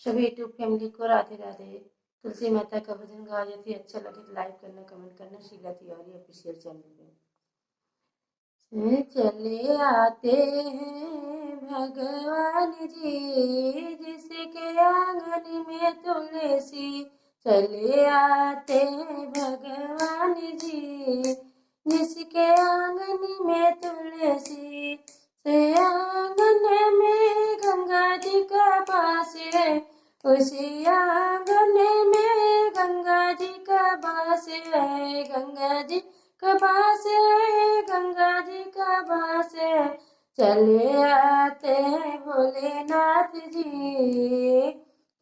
सभी YouTube family को राधे राधे। तुलसी माता का भजन गाया यदि अच्छा लगे तो लाइक करना, कमेंट करना। शीला तिवारी ऑफिशियल चैनल पे चले आते हैं भगवान जी, जिसके आंगन में तुलसी। चले आते हैं भगवान जी, जिसके आंगन में तुलसी। से आंगन में गंगा जी का वास है, उसी आंगन में गंगा जी का वास है। गंगा जी का वास है, गंगा जी का वास है। चले आते हैं भोलेनाथ जी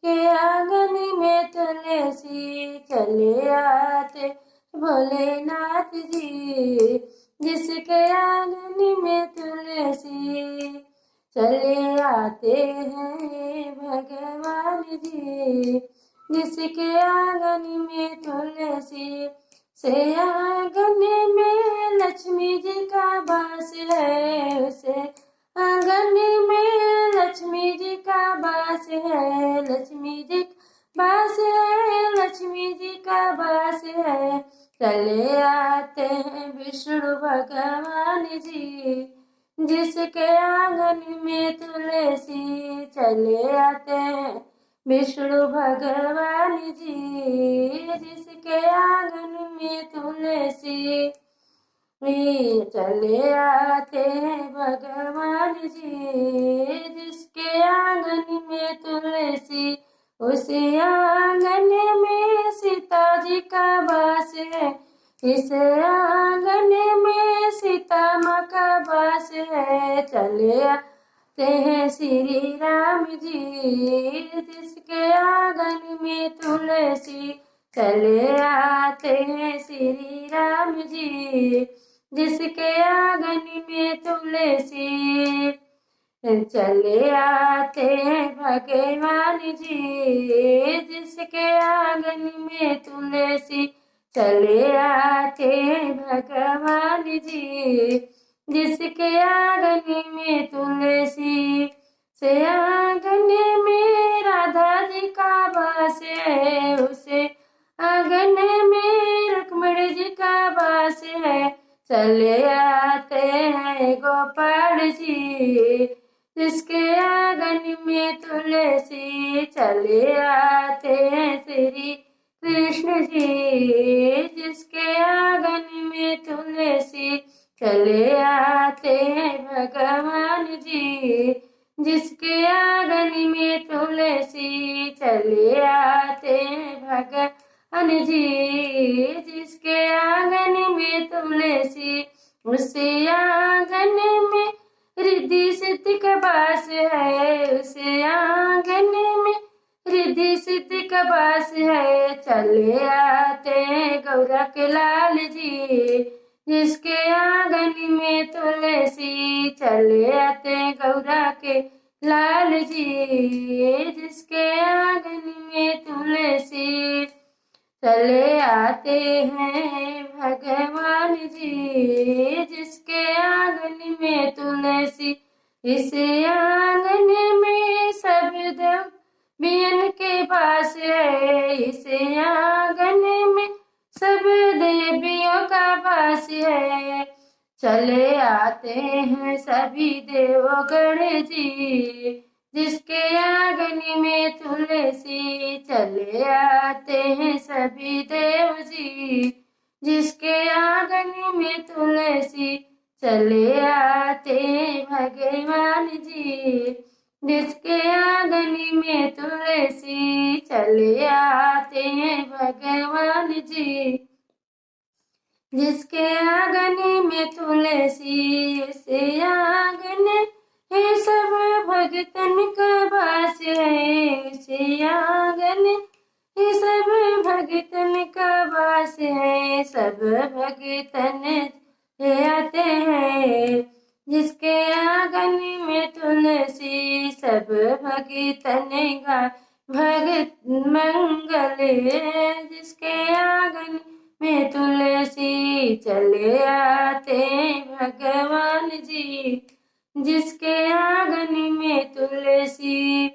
के आंगन में तुलसी। चले आते भोलेनाथ जी, जिसके आंगन में तुलसी। चले आते हैं भगवान जी, जिसके आंगन में तुलसी। से आंगन में लक्ष्मी जी का वास है, उसे आंगन में लक्ष्मी जी का वास है। लक्ष्मी जी वास है, लक्ष्मी जी का वास है। चले आते हैं विष्णु भगवान जी, जिसके आंगन में तुलसी। चले आते हैं विष्णु भगवान जी, जिसके आंगन में तुलसी। चले आते हैं भगवान जी, जिसके आंगन में तुलसी। उस आंगन में सीता जी का वास है, इस आंगन में सीता माँ का वास है। चले आते हैं श्री राम जी, जिसके आंगन में तुलसी। चले आते हैं श्री राम जी, जिसके आंगन में तुलसी। चले आते हैं भगवान जी, जिसके आंगन में तुलसी। चले आते हैं भगवान जी, जिसके आंगन में तुलसी। से आंगन में राधा जी का वास है, उसे आंगन में रुक्मणी जी का वास है। चले आते हैं गोपाल जी, जिसके आंगन में तुलसी। चले आते हैं श्री कृष्ण जी, जिसके आंगन में तुलसी। चले आते हैं भगवान जी, जिसके आंगन में तुलसी। चले आते हैं भगवान जी, जिसके आंगन में तुलसी। उसी आंगन में रिद्धि सिद्धि का वास है, उस आंगन में रिद्धि सिद्धि का वास है। चले आते हैं गौरा के लाल जी, जिसके आंगन में तुलसी। चले आते हैं गौरा के लाल जी, जिसके आंगन में तुलसी। चले आते हैं भगवान जी, जिसके आंगन में तुलसी। इस आंगन में सब देवियन के पास है, इस आंगन में सब देवियों का वास है। चले आते हैं सभी देवगण जी, जिसके आंगन में तुलसी। चले आते हैं सभी देव जी, जिसके आंगन में तुलसी। चले आते हैं भगवान जी, जिसके आंगन में तुलसी। चले आते हैं भगवान जी, जिसके आंगन में तुलसी। से आंगन है सब भगतन का वास है, से आंगन है सब भगतन का वास है। सब भगतन आते हैं, जिसके आंगन में तुलसी। सब भगतन का भगत मंगल, जिसके आंगन में तुलसी। चले आते भगवान जी, जिसके आंगन में तुलसी।